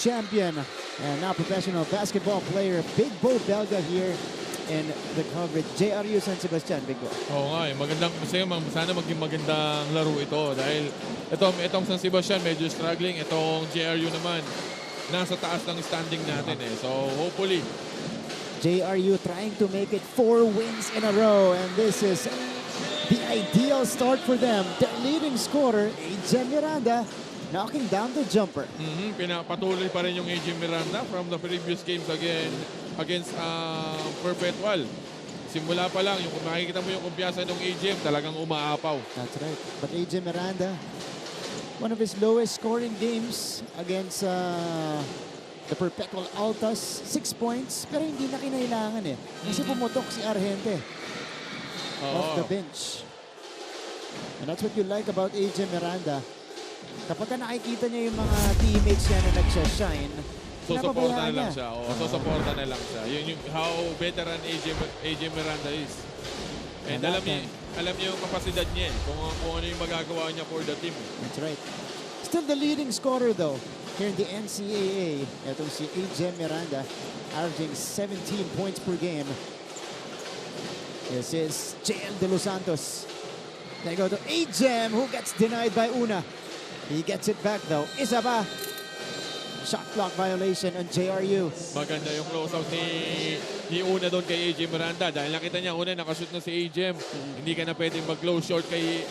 champion and now professional basketball player, Big Bo Belga here in the coverage. JRU San Sebastian, Big Bo. Oo nga, magandang sana maging magandang laro ito dahil itong San Sebastian medyo struggling, itong JRU naman nasa taas ng standing natin eh. So hopefully JRU trying to make it 4 wins in a row, and this is the ideal start for them. Their leading scorer, AJ Miranda, knocking down the jumper. Pinapatuloy pa rin yung AJ Miranda from the previous games against Perpetual. Simula pa lang, kung makikita mo yung kumpiyansa ng AJ, talagang umaapaw. That's right. But AJ Miranda, one of his lowest scoring games against the Perpetual Altas, 6 points, pero hindi na kinailangan eh. Kasi pumutok si Argente off the bench. And that's what you like about AJ Miranda. Kapag nakikita niya yung mga teammates niya na nagsashine, so supporta na lang siya. So supporta na lang siya. Yun yung how veteran AJ Miranda is. And alam niya yung kapasidad niya kung ano yung magagawa niya for the team. That's right. Still the leading scorer though here in the NCAA. Itong si AJ Miranda, averaging 17 points per game. This is JL De Los Santos. They go to AJ, who gets denied by Una. He gets it back though. Isa pa. Shot clock violation on JRU. Maganda yung close-out ni Una doon kay AJ Miranda. Dahil nakita niya, una nakashoot na si AJ. Hindi ka na pwedeng mag-close short kay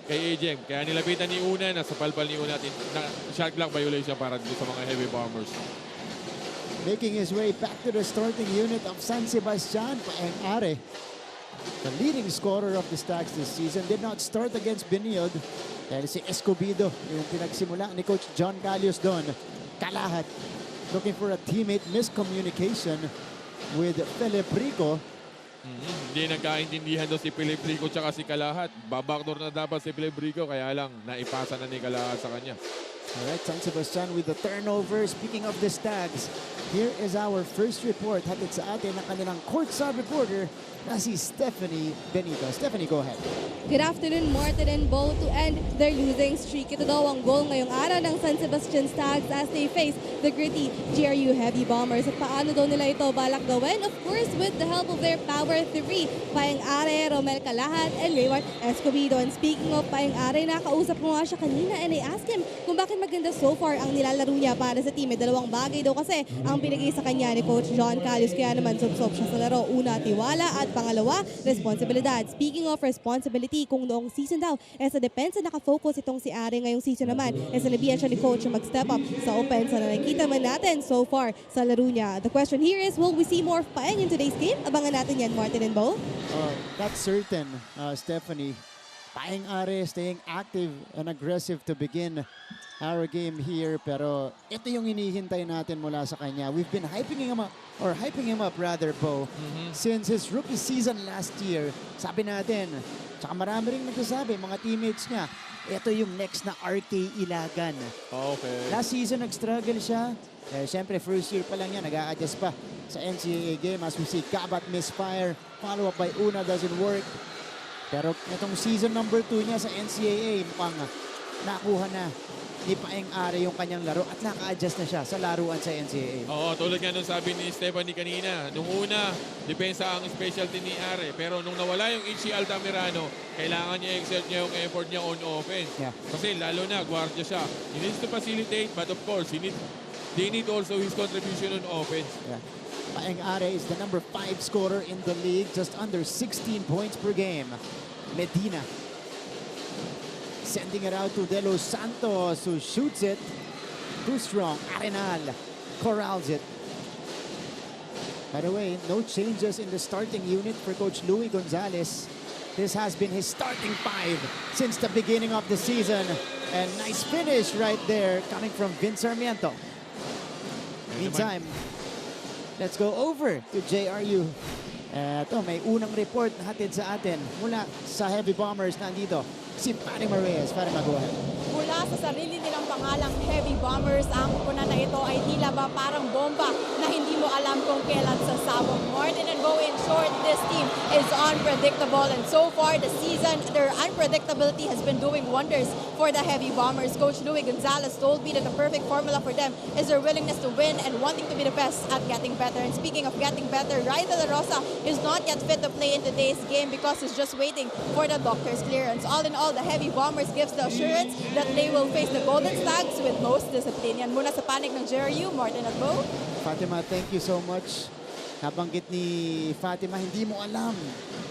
AJ. Kaya nilapitan ni Una, nasa palpal ni Una. Shot clock violation para dito sa mga heavy bombers. Making his way back to the starting unit of San Sebastian, Paeng Are. The leading scorer of the Stacks this season did not start against Benilde. Dahil si Escobedo, yung pinagsimula ni Coach John Calios doon. Kalahat, looking for a teammate miscommunication with Philip Rico. Hindi nagkaintindihan doon si Philip Rico tsaka si Kalahat. Babackdoor na dapat si Philip Rico, kaya lang naipasa na ni Kalahat sa kanya. Alright, San Sebastian with the turnover. Speaking of the Stags, here is our first report. Hatid sa atin ang kanilang courtside reporter na si Stephanie Benito. Stephanie, go ahead. Good afternoon, Martin and Bo. To end their losing streak, ito daw ang goal ngayong araw ng San Sebastian Stags as they face the gritty JRU Heavy Bombers. At paano daw nila ito balak gawin? Of course, with the help of their Power 3, Paeng Are, Romel Kalahat, and Rayward Escobedo. And speaking of Paeng Are, nakausap ko nga siya kanina and I asked him kung bakit maganda so far ang nilalaro niya para sa team. Dalawang bagay daw kasi ang binigay sa kanya ni Coach John Calios, kaya naman subsob siya sa laro. Una, tiwala, at pangalawa, responsibilidad. Speaking of responsibility, kung noong season daw sa depensa nakafocus itong si Are, ngayong season naman sinabihan siya ni Coach mag-step up sa offense na nakikita man natin so far sa laro niya. The question here is, will we see more of Paeng in today's game? Abangan natin yan, Martin and Bo. That's certain, Stephanie. Paeng Are staying active and aggressive to begin our game here, pero ito yung hinihintay natin mula sa kanya. We've been hyping him up rather, Bo, since his rookie season last year. Sabi natin, tsaka marami rin nagsasabi, mga teammates niya, ito yung next na RK Ilagan. Okay. Last season nag-struggle siya. Siyempre, first year pa lang yan, nag-a-adjust pa sa NCAA game. As we see, Kabat misfire, follow up by Una, doesn't work. Pero itong season number 2 niya sa NCAA, mukhang nakuha na ni Paeng Are yung kanyang laro at naka-adjust na siya sa laruan sa NCAA. Oo, tulad nga nung sabi ni Stephanie kanina, nung una, depensa ang specialty ni Are. Pero nung nawala yung Ichi Altamirano, kailangan niya exert niya yung effort niya on offense. Yeah. Kasi lalo na, guardia siya. He needs to facilitate, but of course, they need also his contribution on offense. Yeah. Paeng Are is the number 5 scorer in the league, just under 16 points per game. Medina sending it out to De Los Santos, who shoots it. Too strong. Arenal corrals it. By the way, no changes in the starting unit for Coach Louis Gonzalez. This has been his starting 5 since the beginning of the season. And nice finish right there coming from Vince Sarmiento. Meantime, let's go over to JRU. Ito, may unang report na hatid sa atin mula sa Heavy Bombers. Nandito si Fatima Reyes. Fatima, go ahead. Mula sa sarili nilang pangalang Heavy Bombers, ang kupunan na ito ay tila ba parang bomba na hindi mo alam kung kailan sasabog. Martin and Bo, in short, this team is unpredictable. And so far this season, their unpredictability has been doing wonders for the Heavy Bombers. Coach Louis Gonzalez told me that the perfect formula for them is their willingness to win and wanting to be the best at getting better. And speaking of getting better, Rai De La Rosa is not yet fit to play in today's game because he's just waiting for the doctor's clearance. All in all, the Heavy Bombers gives the assurance that they will face the Golden Stags with most discipline. Yan muna sa panig ng JRU, Martin at Bo. Fatima, thank you so much. Nabanggit ni Fatima, hindi mo alam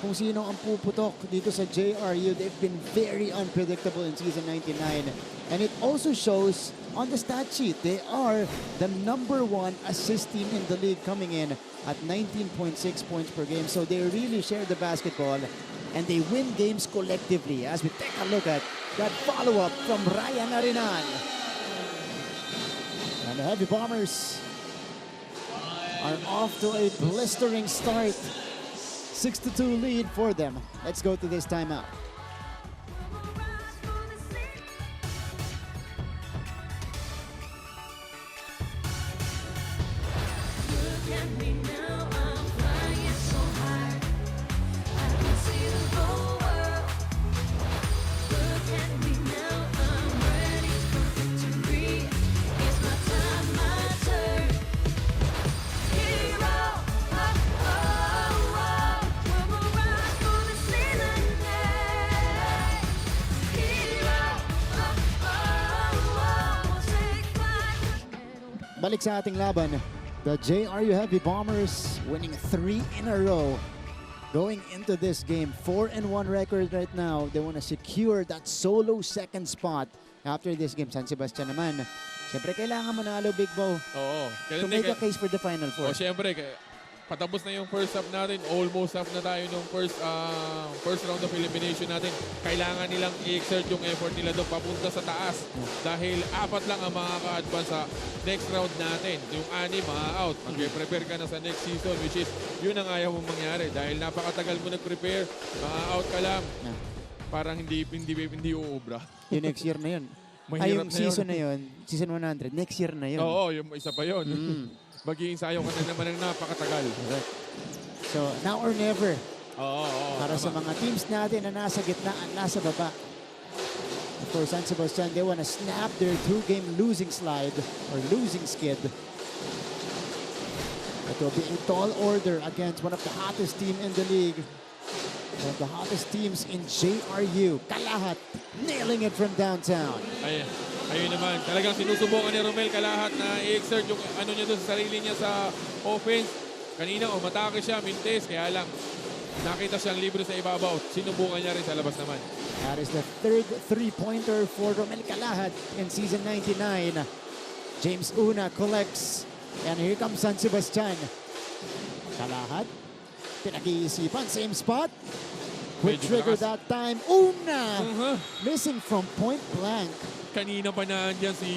kung sino ang puputok dito sa JRU. They've been very unpredictable in season 99. And it also shows on the stat sheet, they are the #1 assist team in the league, coming in at 19.6 points per game. So they really share the basketball and they win games collectively. As we take a look at that follow-up from Ryan Arenal. And the Heavy Bombers are off to a blistering start. 6-2 lead for them. Let's go to this timeout. Balik sa ating laban, the JRU Heavy Bombers winning 3 in a row. Going into this game, 4-1 record right now. They want to secure that solo second spot after this game. San Sebastian naman, siyempre kailangan manalo, Big Bo, Oo. to make a case for the Final Four. O siyempre, patapos na yung first half natin. Almost half na tayo nung first round of elimination natin. Kailangan nilang i-exert yung effort nila doon papunta sa taas. Dahil 4 lang ang makaka-advance sa next round natin. Yung 6 ma-out. Mag-prepare ka na sa next season, which is yun ang ayaw mong mangyari. Dahil napakatagal mo nag-prepare, ma-out ka lang. Parang hindi uubra. Yung next year na yun. Mahirap Yung season na yun, season 100, next year na yun. Oo, yung isa pa yun. Mag-iinsayo ka na naman ng napakatagal. So, now or never. Oo. Para sa mga teams natin na nasa gitna at nasa baba. Of course, San Sebastian, they want to snap their 2-game losing slide or losing skid. It will be in tall order against one of the hottest team in the league. One of the hottest teams in JRU. Kalahat, nailing it from downtown. Ayun naman, talagang sinusubukan ni Romel Kalahat na i-exert yung ano niya doon sa sarili niya sa offense. Kanina, umatake siya, mintes, kaya lang nakita siyang libre sa ibabaw. Sinubukan niya rin sa labas naman. That is the third three-pointer for Romel Kalahat in season 99. James Una collects. And here comes San Sebastian. Kalahat, pinag-iisipan, same spot. Quick trigger that time. Una, missing from point blank. Kanina pa na dyan si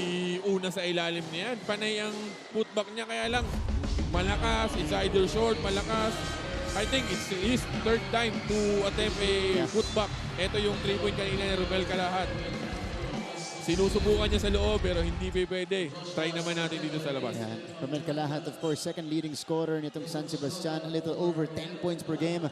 Una sa ilalim niya. Panay ang putback niya, kaya lang malakas. It's either short, malakas. I think it's his third time to attempt a putback. Ito yung 3-point kanina ni Romel Kalahat. Sinusubukan niya sa loob pero hindi pwede. Try naman natin dito sa labas. Romel Kalahat, of course, second leading scorer nitong San Sebastian. A little over 10 points per game.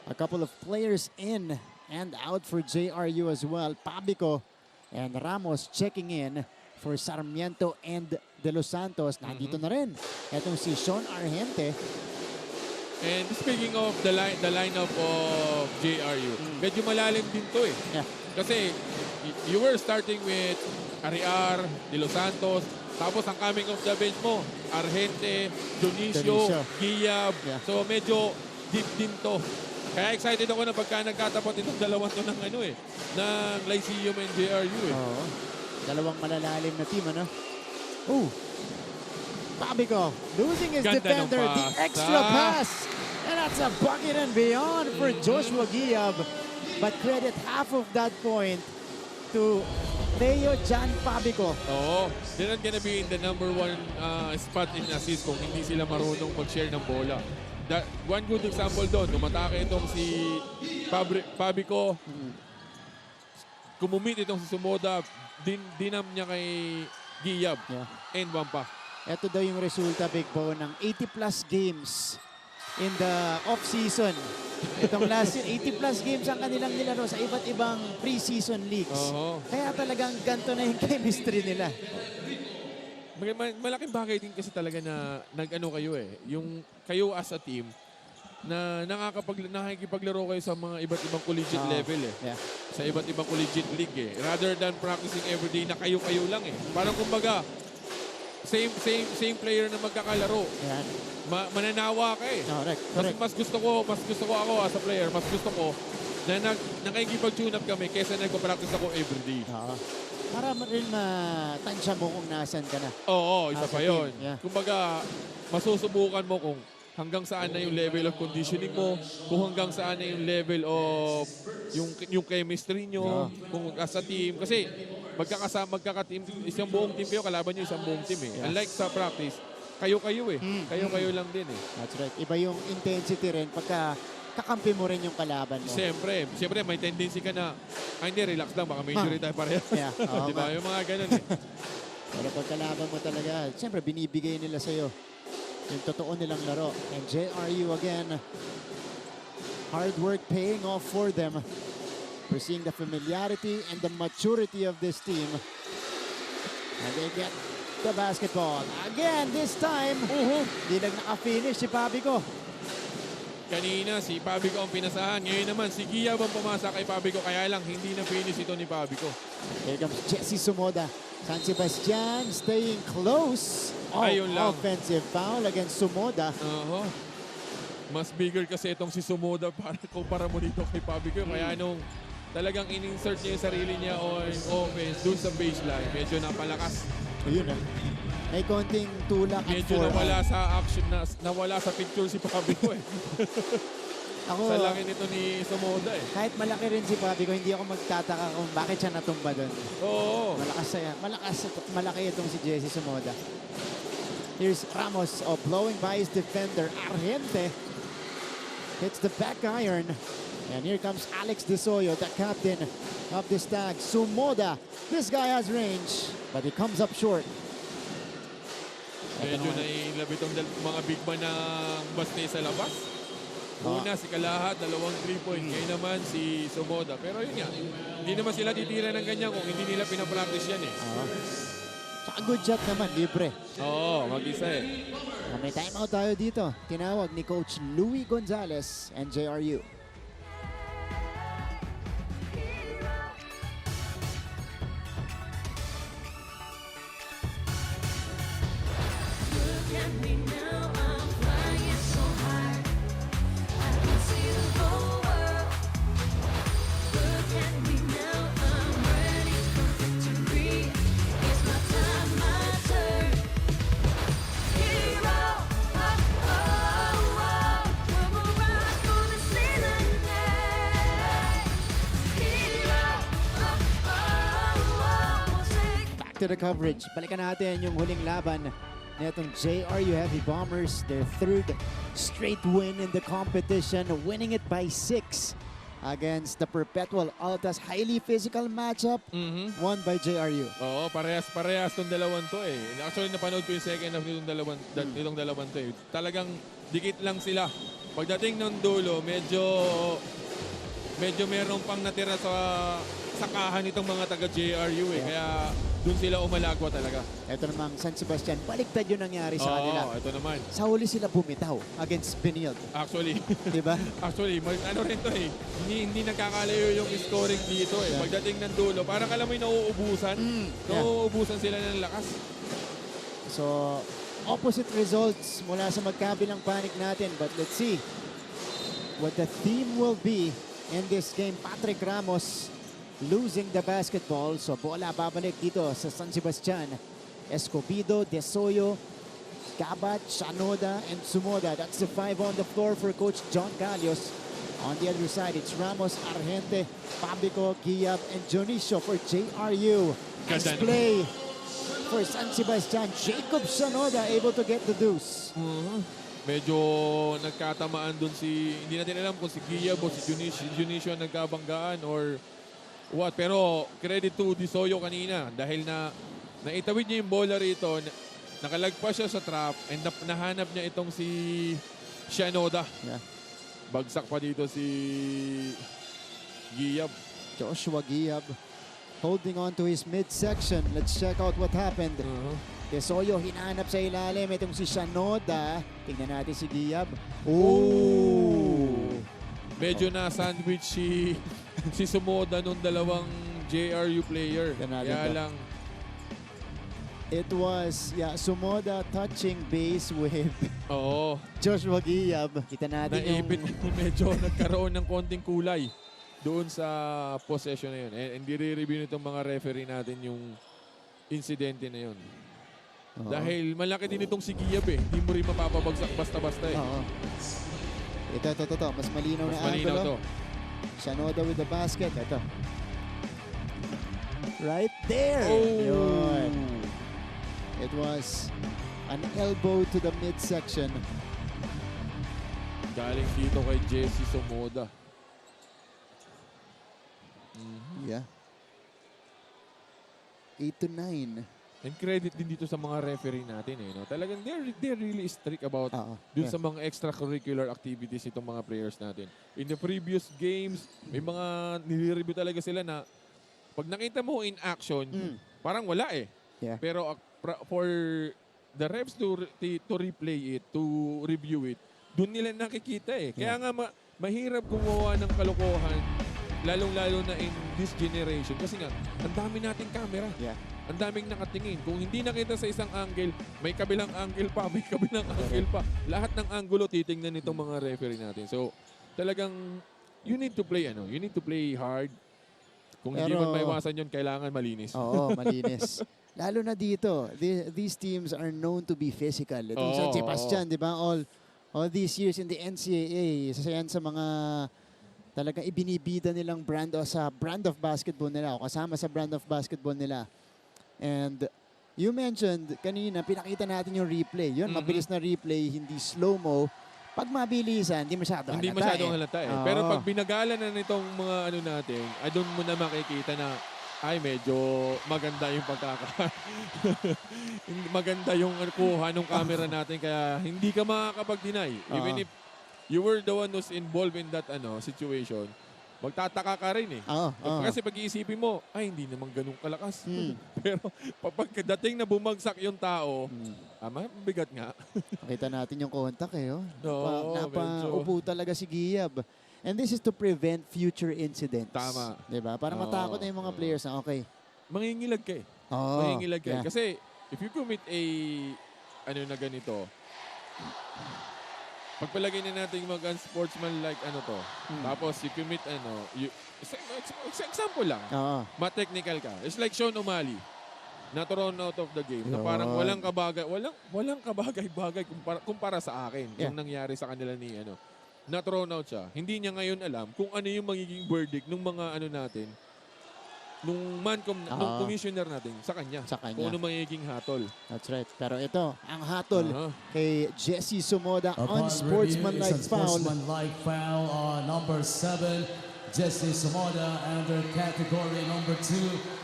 A couple of players in and out for JRU as well. Pabico and Ramos checking in for Sarmiento and De Los Santos. Nandito na rin. Etong si Sean Argente. And speaking of the lineup of JRU, medyo malalim din to eh. Yeah. Kasi you were starting with Ariar, De Los Santos, tapos ang coming of the bench mo, Argente, Dionisio, Giyab. Yeah. So medyo deep din to. Kaya excited ako na pagka nagkatapat itong dalawang to ng ng Lyceum and JRU eh. Oo. Dalawang malalalim na team, ano? Pabico losing his Ganda defender, ng the pass. extra pass. And that's a bucket and beyond for Joshua Giyab. But credit half of that point to Theo Jan Pabico. Oo. They're not gonna be in the #1 spot in assist kung hindi sila marunong mag-share ng bola. One good example doon, umatake itong si Pabico. Kumumit itong si Sumoda. Dinam niya kay Giyab. Yeah. And one pa. Ito daw yung resulta, Big Bo, ng 80-plus games in the off-season. Itong last year, 80-plus games ang kanilang nilaro sa iba't ibang pre-season leagues. Oo. Kaya talagang ganito na yung chemistry nila. Malaking bagay din kasi talaga na nag-ano kayo eh. Yung kayo as a team na nakikipaglaro kayo sa mga iba't ibang collegiate level eh. Yeah. Sa iba't ibang collegiate league eh. Rather than practicing everyday na kayo-kayo lang eh. Parang kumbaga, same player na magkakalaro. Yan. Mananawa ka eh. Correct. Mas gusto ko ako as a player, mas gusto ko na nakikipag-tune up kami kesa nagpa-practice ako everyday. Oo. Para rin matansya mo kung nasan ka na. Oo, isa As a pa team, yun. yeah. Kumbaga, masusubukan mo kung hanggang saan na yung level of conditioning mo, kung hanggang saan na yung level of yung chemistry nyo, kung as a team. Kasi magkaka-team, isang buong team kayo, kalaban nyo isang buong team eh. Yeah. Unlike sa practice, kayo-kayo eh. Kayo-kayo lang din eh. That's right. Iba yung intensity rin pagka kakampi mo rin yung kalaban mo. Siyempre, may tendency ka na, hindi, relax lang, baka may injury tayo parehas. Yeah. Oo, Di ba? nga. Yung mga ganun eh. Pero pag kalaban mo talaga, siyempre binibigay nila sa'yo yung totoo nilang laro. And JRU again, hard work paying off for them. We're seeing the familiarity and the maturity of this team. And they get the basketball. Again, this time, di lang naka-finish si Pabico. Kanina, si Pabico ang pinasahan. Ngayon naman, si Gia bang pumasa kay Pabico. Kaya lang, hindi na finish ito ni Pabico. Here comes Jesse Sumoda. San Sebastian staying close. Ayun lang. Offensive foul against Sumoda. Mas bigger kasi itong si Sumoda para kumpara mo dito kay Pabico. Kaya nung talagang in-insert niya yung sarili niya on offense dun sa baseline, medyo napalakas. Ayun na. May konting tulak at Medyo forehand. nawala sa action, nawala sa picture si Pabico eh. Ako, Sa laki nito ni Sumoda eh. kahit malaki rin si Pabico, hindi ako magtataka kung bakit siya natumba doon. Oo. Malaki itong si Jesse Sumoda. Here's Ramos blowing by his defender. Argente hits the back iron. And here comes Alex De Soyo, the captain of this tag. Sumoda, this guy has range, but he comes up short. Medyo nailabit ang mga big man ng Baste sa labas. Una, si Kalahat, 2 3-point. Ngayon naman, si Sumoda. Pero yun nga, hindi naman sila titira ng ganyan kung hindi nila pinapractice yan eh. Saka good shot naman, libre. Oo, mag-isa eh. May timeout tayo dito. Tinawag ni Coach Louie Gonzalez and JRU. To the coverage. Balikan natin yung huling laban nitong JRU Heavy Bombers. Their 3rd straight win in the competition, winning it by 6 against the Perpetual Altas. Highly physical matchup, won by JRU. Oo, parehas tong dalawang to eh. Actually, napanood ko yung second half nitong dalawang to eh. Talagang dikit lang sila. Pagdating ng dulo, medyo meron pang natira sa sakahan itong mga taga JRU eh. Kaya doon sila umalagwa talaga. Ito namang San Sebastian, baliktad yun nangyari sa kanila. Oo, ito naman. Sa huli sila bumitaw against Benilde. Actually, Diba? ano rin to eh. Hindi nagkakalayo yung scoring dito eh. Yeah. Pagdating ng dulo, parang alam mo yung nauubusan. Nauubusan sila ng lakas. So, opposite results mula sa magkabilang panig natin. But let's see what the theme will be in this game. Patrick Ramos losing the basketball. So, bola babalik dito sa San Sebastian. Escobedo, De Soyo, Gabat, Shanoda, and Sumoda. That's the 5 on the floor for Coach John Calios. On the other side, it's Ramos, Argente, Pabico, Giab, and Jonicio for JRU. Nice Ganda play for San Sebastian. Jacob Shanoda able to get the deuce. Medyo nagkatamaan dun hindi natin alam kung si Giab o si Junicio nagkabanggaan or what. Pero credit to Di Soyo kanina dahil naitawid niya yung bola rito. nakalagpas siya sa trap and nahanap niya itong si Shanoda. Yeah. Bagsak pa dito si Giyab. Joshua Giyab holding on to his midsection. Let's check out what happened. Tesoyo hinanap sa ilalim. Itong si Shanoda. Tingnan natin si Giyab. Ooh! Medyo na-sandwich si Sumoda nung dalawang JRU player. Kaya lang, it was, Sumoda touching base with oo, Joshua Giyab. Kita natin naipit medyo nagkaroon ng konting kulay doon sa possession na yun. Hindi re-review nitong mga referee natin yung insidente na yun. Dahil malaki din itong si Giyab eh. Hindi mo rin mapapabagsak basta-basta eh. Ito. Mas malinaw Mas na malinaw angulo. to. Shanoda with the basket. Ito. Right there. Oh! Yun. It was an elbow to the midsection. Galing dito kay Jesse Sumoda. Yeah. 8-9. And credit din dito sa mga referee natin eh. No? Talagang they're really strict about dun sa mga extracurricular activities itong mga players natin. In the previous games, may mga nire-review talaga sila na pag nakita mo in action, parang wala eh. Yeah. Pero for the refs to replay it, to review it, dun nila nakikita eh. Kaya nga mahirap gumawa ng kalokohan, lalong-lalo na in this generation. Kasi nga, ang dami nating camera. Yeah. Ang daming nakatingin. Kung hindi nakita sa isang angle, may kabilang angle pa, may kabilang angle pa. Lahat ng angulo titingnan nitong mga referee natin. So, talagang you need to play you need to play hard. Kung hindi man maiwasan yun, kailangan malinis. Oo, malinis. Lalo na dito, these teams are known to be physical. Itong San Sebastian, di ba? All these years in the NCAA, isa yan sa mga talagang ibinibida nilang brand o sa brand of basketball nila o kasama sa brand of basketball nila. And you mentioned kanina, pinakita natin yung replay. Yun, mabilis na replay, hindi slow-mo. Pag mabilisan, hindi masyadong halata eh. Pero pag binagalan na nitong mga natin, doon mo na makikita na medyo maganda yung maganda yung kuha ng camera natin kaya hindi ka makakapag-deny. Even if you were the one who's involved in that situation, magtataka ka rin eh. Kasi pag-iisipin mo, hindi naman ganun kalakas. Pero pagdating na bumagsak yung tao, mabigat nga. Nakita natin yung contact eh. Napaupo talaga si Giyab. And this is to prevent future incidents. Tama. Diba? Para matakot na yung mga players na mangingilag ka eh. Mangingilag ka. Kasi if you commit na ganito, pagpalagay na natin mag-unsportsman-like tapos you commit example lang, ma-technical ka. It's like Sean O'Malley, na thrown out of the game, na parang walang kabagay-bagay kumpara sa akin, yung nangyari sa kanila ni na thrown out siya. Hindi niya ngayon alam kung ano yung magiging verdict ng mga natin, nung commissioner natin sa kanya. Kung ano magiging hatol. That's right. Pero ito, ang hatol kay Jesse Sumoda on sportsmanlike foul. Sportsmanlike foul on number 7, Jesse Sumoda, under category number 2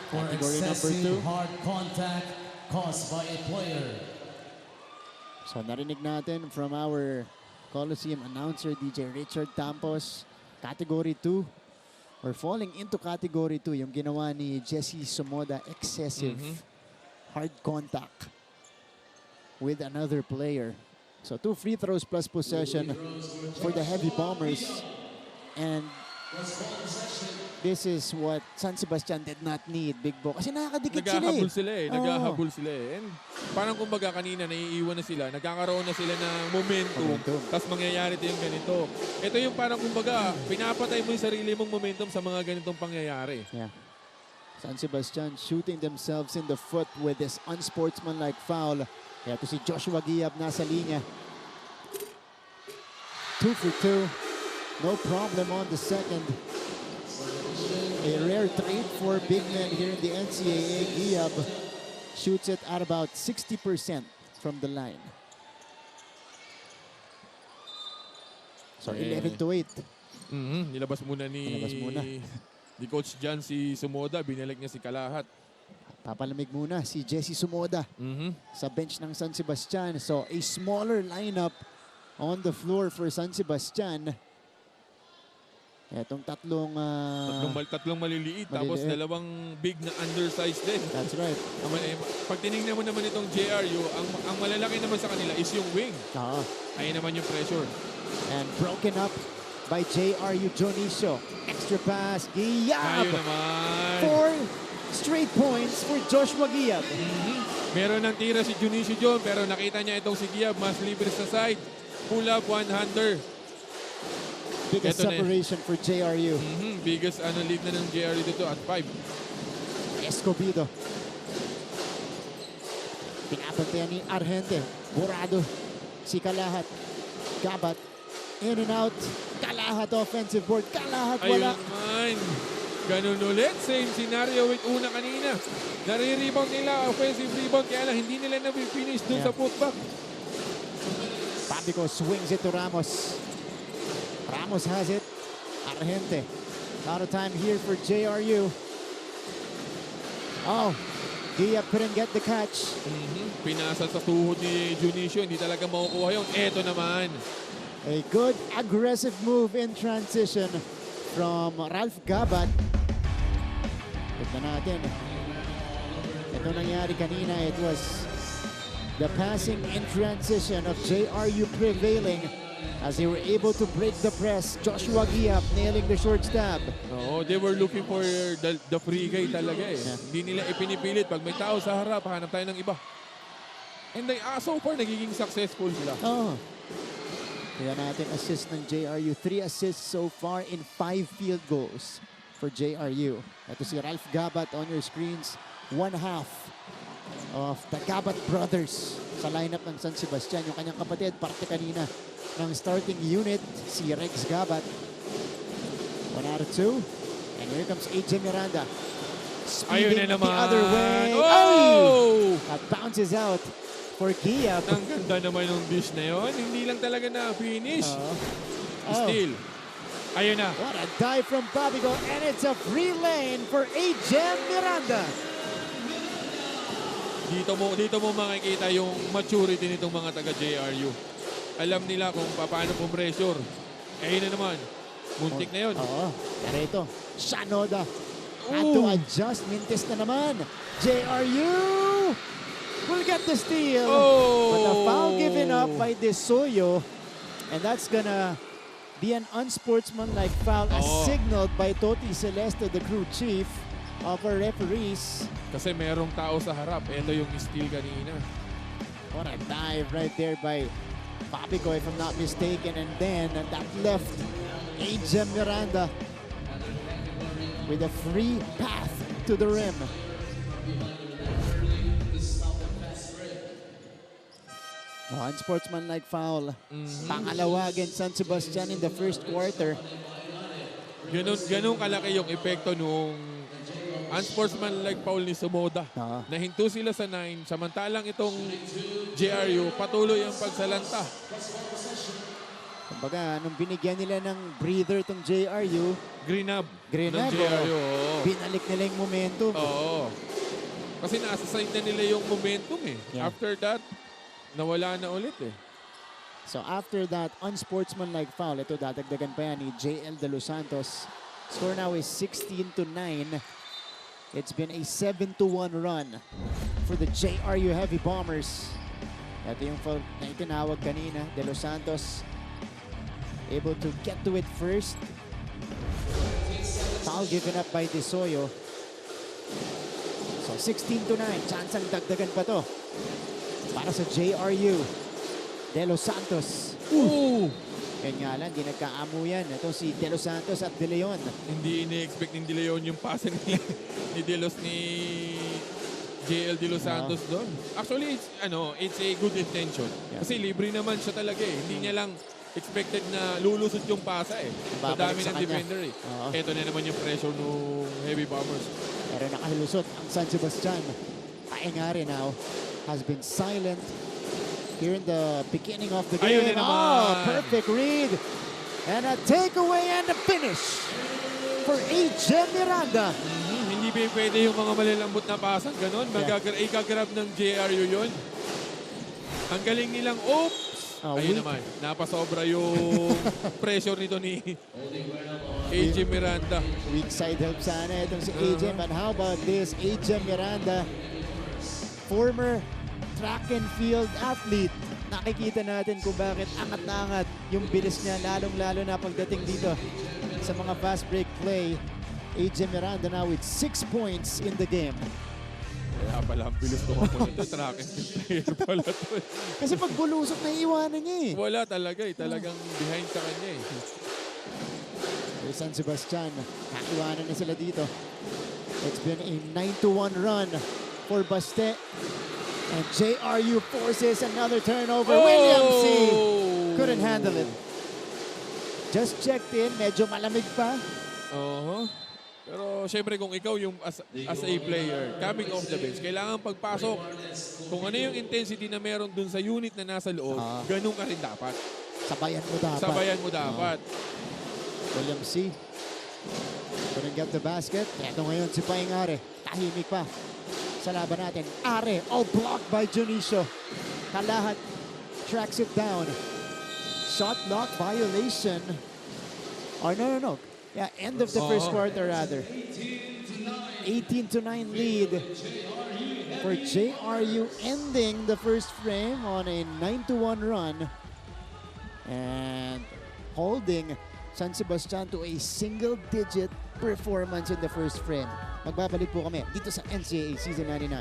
for excessive hard contact caused by a player. So narinig natin from our Coliseum announcer DJ Richard Tampos, category 2. We're falling into category 2, yung ginawa ni Jesse Sumoda, excessive hard contact with another player. So 2 free throws plus possession for the Heavy Bombers. And this is what San Sebastian did not need, Big Bo. Kasi nakakadikit sila eh. Naghahabol sila eh. And parang kumbaga kanina, naiiwan na sila. Nagkakaroon na sila ng momentum. Tapos mangyayari ito yung ganito. Ito yung parang kumbaga, pinapatay mo yung sarili mong momentum sa mga ganitong pangyayari. Yeah. San Sebastian shooting themselves in the foot with this unsportsmanlike foul. Kaya ito si Joshua Giyab nasa linya. 2 for 2. No problem on the second. A rare trait for big men here in the NCAA. Giyab shoots it at about 60% from the line. So 11-8. Nilabas muna ni Coach Jan si Sumoda. Binalik niya si Kalahat. Papalamig muna si Jesse Sumoda sa bench ng San Sebastian. So a smaller lineup on the floor for San Sebastian. Etong tatlong maliliit, tapos dalawang big na undersized din. That's right. Pag tinignan mo naman itong JRU, ang malalaki naman sa kanila is yung wing. Ayun naman yung pressure. And broken up by JRU Jonicio. Extra pass, Giyab! Ayun naman. 4 straight points for Joshua Giyab. Meron ng tira si Junicio John, pero nakita niya itong si Giyab, mas libre sa side. Pull up, one-hander. Biggest separation for JRU. Biggest lead na ng JRU dito at 5. Escobedo. Pinapantayan ni Argente. Burado. Si Kalahat. Gabat. In and out. Kalahat offensive board. Kalahat wala. Ayun naman. Ganun ulit. Same scenario with una kanina. Nare-rebound nila. Offensive rebound. Kaya lang hindi nila na-finish dun sa putback. Pabico swings it to Ramos. Ramos has it. Argente. Out of time here for JRU. Oh, Giyab couldn't get the catch. Pinasa sa tuhod ni Junicio. Hindi talaga makukuha yun. Eto naman. A good aggressive move in transition from Ralph Gabat. Tignan natin. Ito nangyari kanina. It was the passing in transition of JRU prevailing as they were able to break the press. Joshua Giyab nailing the short stab. No, they were looking for the free guy talaga eh. Hindi nila ipinipilit. Pag may tao sa harap, hanap tayo ng iba. And they, so far, nagiging successful sila. Kaya natin assist ng JRU. 3 assists so far in 5 field goals for JRU. Ito si Ralph Gabat on your screens. One half of the Gabat brothers sa lineup ng San Sebastian. Yung kanyang kapatid, parte kanina ng starting unit, si Rex Gabat. 1 out of 2. And here comes AJ Miranda. Speeding the other way. Oh! That bounces out for Giyab. Ang ganda naman yung dish na yun. Hindi lang talaga na-finish. Still. Ayun na. What a dive from Pabico. And it's a free lane for AJ Miranda. Dito mo makikita yung maturity nitong mga taga-JRU. Alam nila kung paano pressure. Ayun na naman. Muntik na yun. Pero ito, Shanoda had to adjust. Mintis na naman. JRU will get the steal. But a foul given up by Desoyo. And that's gonna be an unsportsmanlike foul as signaled by Toti Celeste, the crew chief of our referees. Kasi merong tao sa harap. Ito yung steal kanina. What a dive right there by Pabico, if I'm not mistaken. And then that left AJ Miranda with a free path to the rim. Unsportsmanlike foul. Pangalawa against San Sebastian in the first quarter. Ganun kalaki yung epekto nung unsportsmanlike foul ni Sumoda. Nahinto sila sa 9, samantalang itong JRU patuloy ang pagsalanta. Kumbaga, nung binigyan nila ng breather itong JRU, Green up ng Green up, JRU. binalik nila yung momentum. Kasi nasa side na nila yung momentum eh. After that, nawala na ulit eh. So after that unsportsmanlike foul, ito dadagdagan pa yan ni JL De Los Santos. Score now is 16-9. It's been a 7-1 run for the JRU Heavy Bombers. Ito yung foul na itinawag kanina. De Los Santos able to get to it first. Foul given up by Desoyo. So 16-9. Chance ang dagdagan pa to para sa JRU. De Los Santos. Yan nga lang, di nagkaamo yan. Ito si De Los Santos at De Leon. Hindi ini-expect ni De Leon yung pass ni JL De Los Santos doon. Actually, it's a good intention. Kasi libre naman siya talaga eh. Hindi niya lang expected na lulusot yung pasa eh. Sa dami ng defender eh. Ito na naman yung pressure ng Heavy Bombers. Pero nakalusot ang San Sebastian. Paingari now has been silent here in the beginning of the game. Perfect read. And a takeaway and a finish for AJ Miranda. Hindi Hindi pwede yung mga malalambot na pasang ganun. Ikagrab ng JRU yun. Ang galing nilang, oops! Ayun naman, napasobra yung pressure nito ni AJ Miranda. Weak side help sana itong si AJ. But how about this? AJ Miranda, former track and field athlete. Nakikita natin kung bakit angat na angat yung bilis niya, lalong-lalo na pagdating dito sa mga fast break play. AJ Miranda now with 6 points in the game. Kaya pala ang bilis tumakbo nito. Track and field player pala to. Kasi pag bulusok na iiwanan niya eh. Wala talaga eh. Talagang behind sa kanya eh. San Sebastian, naiwanan na sila dito. It's been a 9-1 run for Baste. And JRU forces another turnover. William C. couldn't handle it. Just checked in, medyo malamig pa. Pero syempre kung ikaw yung as a player, coming off the bench, kailangan pagpasok, kung ano yung intensity na meron dun sa unit na nasa loob, ganun ka rin dapat. Sabayan mo dapat. Sabayan mo dapat. William C. couldn't get the basket. Ito ngayon si Paing Are. Tahimik pa sa laban natin. Are, all blocked by Junicio. Kalahat tracks it down. Shot clock violation. Or no. Yeah, end of the first quarter rather. 18-9 lead for JRU, ending the first frame on a 9-1 run and holding San Sebastian to a single-digit performance in the first frame. Magbabalik po kami dito sa NCAA Season 99.